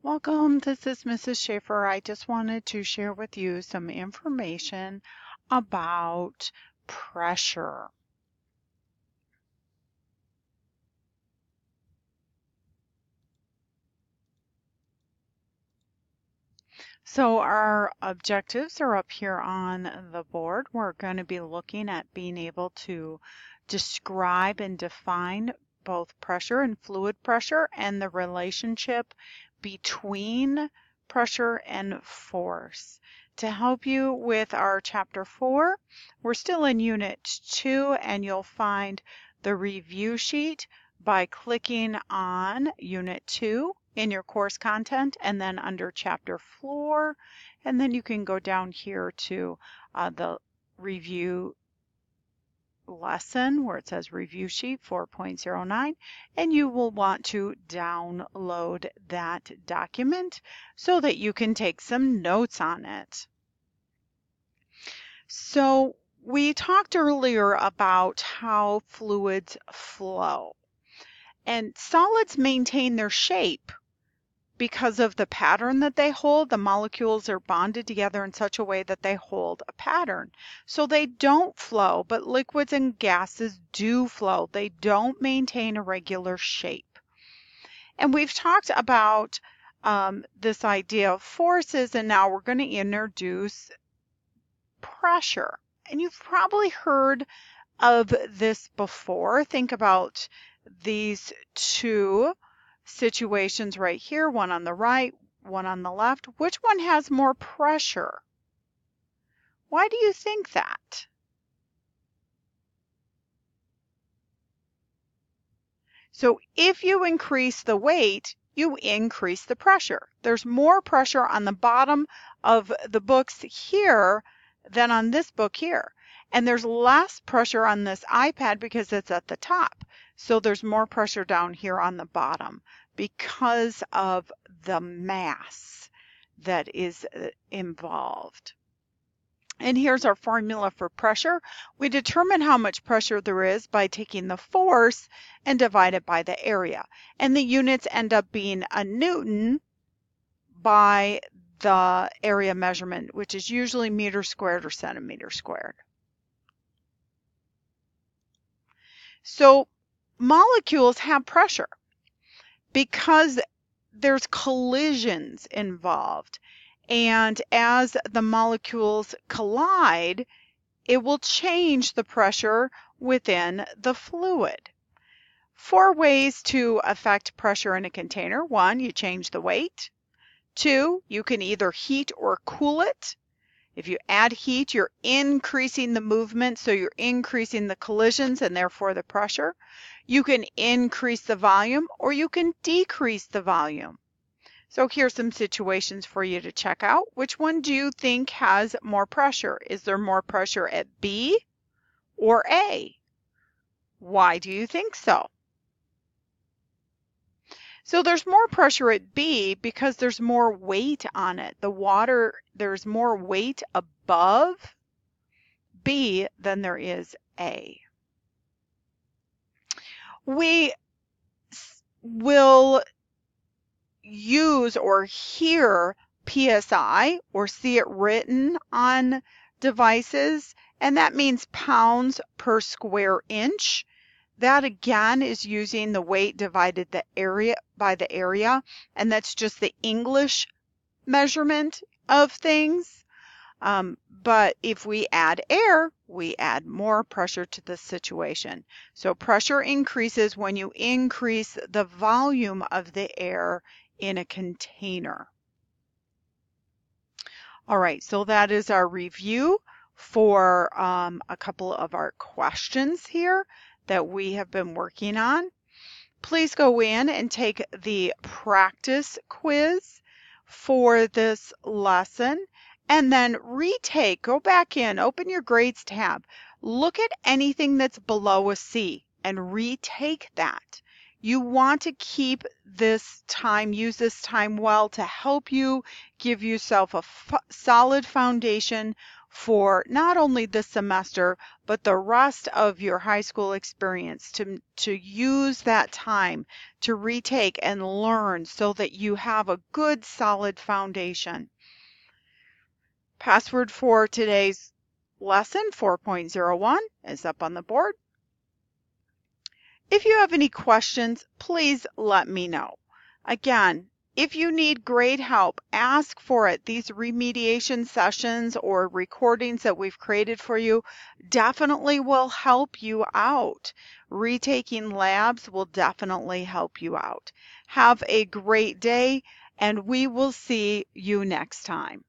Welcome, this is Mrs. Schaefer. I just wanted to share with you some information about pressure. So our objectives are up here on the board. We're going to be looking at being able to describe and define both pressure and fluid pressure and the relationship between pressure and force. To help you with our chapter 4, we're still in unit 2 and you'll find the review sheet by clicking on unit 2 in your course content and then under chapter 4, and then you can go down here to the review lesson where it says review sheet 4.09, and you will want to download that document so that you can take some notes on it. So we talked earlier about how fluids flow, and solids maintain their shape because of the pattern that they hold. The molecules are bonded together in such a way that they hold a pattern. So they don't flow, but liquids and gases do flow. They don't maintain a regular shape. And we've talked about this idea of forces, and now we're going to introduce pressure. And you've probably heard of this before. Think about these two situations right here, one on the right, one on the left. Which one has more pressure? Why do you think that? So if you increase the weight, you increase the pressure. There's more pressure on the bottom of the books here than on this book here. And there's less pressure on this iPad because it's at the top. So there's more pressure down here on the bottom because of the mass that is involved. And here's our formula for pressure. We determine how much pressure there is by taking the force and divide it by the area. And the units end up being a Newton by the area measurement, which is usually meters squared or centimeters squared. So molecules have pressure because there's collisions involved. And as the molecules collide, it will change the pressure within the fluid. 4 ways to affect pressure in a container. 1, you change the weight. 2, you can either heat or cool it. If you add heat, you're increasing the movement, so you're increasing the collisions and therefore the pressure. You can increase the volume or you can decrease the volume. So here's some situations for you to check out. Which one do you think has more pressure? Is there more pressure at B or A? Why do you think so? So there's more pressure at B because there's more weight on it. The water, there's more weight above B than there is A. We will use or hear PSI or see it written on devices, and that means pounds per square inch. That again is using the weight divided the area by the area, and that's just the English measurement of things. But if we add air, we add more pressure to the situation. So pressure increases when you increase the volume of the air in a container. All right, so that is our review for a couple of our questions here that we have been working on. Please go in and take the practice quiz for this lesson and then retake, go back in, open your grades tab, look at anything that's below a C and retake that. You want to keep this time, use this time well to help you give yourself a solid foundation for not only this semester, but the rest of your high school experience to use that time to retake and learn so that you have a good, solid foundation. Password for today's lesson 4.01 is up on the board. If you have any questions, please let me know. Again, if you need grade help, ask for it. These remediation sessions or recordings that we've created for you definitely will help you out. Retaking labs will definitely help you out. Have a great day, and we will see you next time.